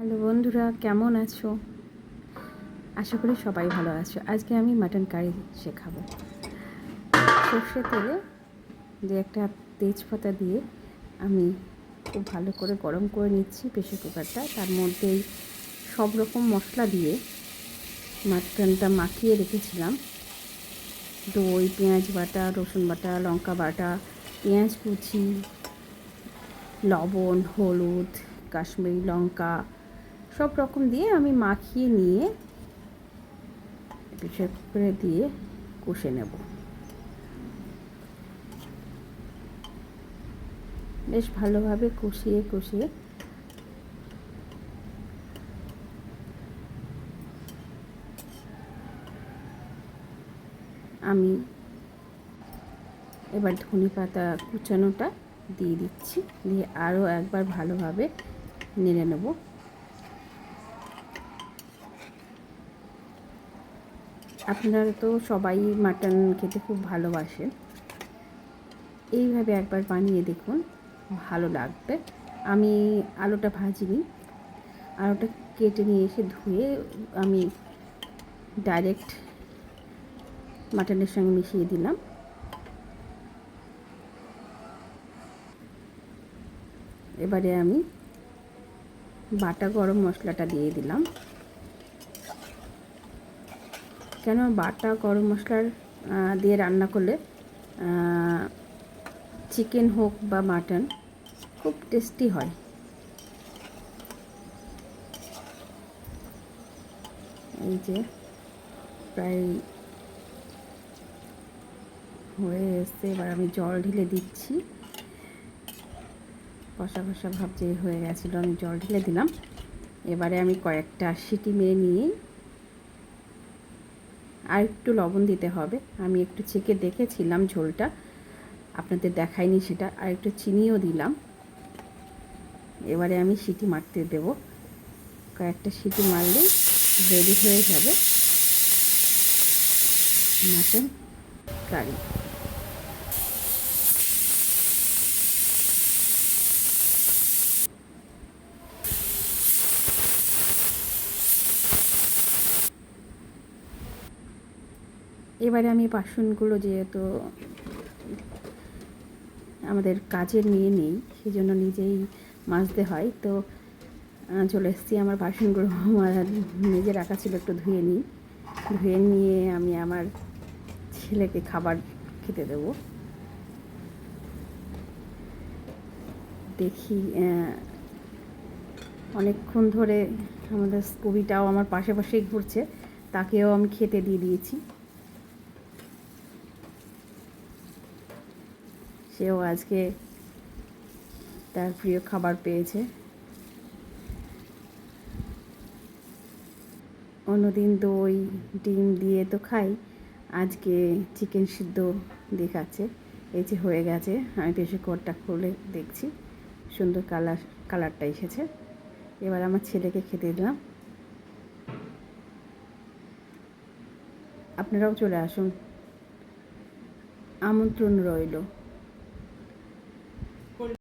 Hello বন্ধুরা, কেমন আছো? আশা করি সবাই ভালো আছো। আজকে আমি মাটন কারি শেখাবো। সর্ষে তেলে যে একটা তেজপাতা দিয়ে আমি খুব ভালো করে গরম করে নিচ্ছি প্রেশার কুকারটা। তার মধ্যেই সব রকম মশলা দিয়ে মাটনটা মাখিয়ে রেখেছিলাম। দই, পেঁয়াজ বাটা, রসুন বাটা, লঙ্কা বাটা, পেঁয়াজ কুচি, লবণ, হলুদ, কাশ্মীরি লঙ্কা সব রকম দিয়ে আমি মাখিয়ে নিয়ে প্রেসার কুকারে দিয়ে কষে নেব। বেশ ভালোভাবে কষিয়ে আমি এবার ধনে পাতা কুচানোটা দিয়ে দিচ্ছি, দিয়ে আরও একবার ভালোভাবে নেড়ে নেব। আপনারা তো সবাই মাটন খেতে খুব ভালোবাসেন, এইভাবে একবার বানিয়ে দেখুন, ভালো লাগবে। আমি আলুটা ভাজিনি, আলুটা কেটে নিয়ে এসে ধুয়ে আমি ডাইরেক্ট মাটনের সঙ্গে মিশিয়ে দিলাম। এবারে আমি বাটা গরম মশলাটা দিয়ে দিলাম। কেন বাটা গরম মশলার দিয়ে রান্না করলে চিকেন হোক বা মাটন খুব টেস্টি হয়। এই যে প্রায় হয়ে এসছে, এবার আমি জল ঢেলে দিচ্ছি। কষা কষা ভাব যে হয়ে গেছিলো, আমি জল ঢেলে দিলাম। এবারে আমি কয়েকটা সিটি মেরে নিয়ে আর একটু লবণ দিতে হবে। আমি একটু চেখে দেখেছিলাম ঝোলটা, আপনাদের দেখাইনি সেটা, আর একটু চিনিও দিলাম। এবারে আমি সিটি মারতে দেব। কয়েকটা সিটি মারলেই রেডি হয়ে যাবে মাটন কারি। এবারে আমি বাসনগুলো যেহেতু আমাদের কাজের মেয়ে নেই, সেজন্য নিজেই মাজতে হয়, তো চলে এসেছি। আমার বাসনগুলো আমার নিজে রাখা ছিল, একটু ধুয়ে নিই। ধুয়ে নিয়ে আমি আমার ছেলেকে খাবার খেতে দেব। দেখি অনেকক্ষণ ধরে আমাদের স্কুবিটাও আমার পাশেই ঘুরছে, তাকেও আমি খেতে দিয়ে দিয়েছি। সেও আজকে তার প্রিয় খাবার পেয়েছে। অন্যদিন দই ডিম দিয়ে তো খাই, আজকে চিকেন সিদ্ধ দেখাচ্ছে। এই যে হয়ে গেছে, আমি প্রেসার কুকারটা খুলে দেখছি সুন্দর কালারটা এসেছে। এবার আমার ছেলেকে খেতে দিলাম। আপনারাও চলে আসুন, আমন্ত্রণ রইল।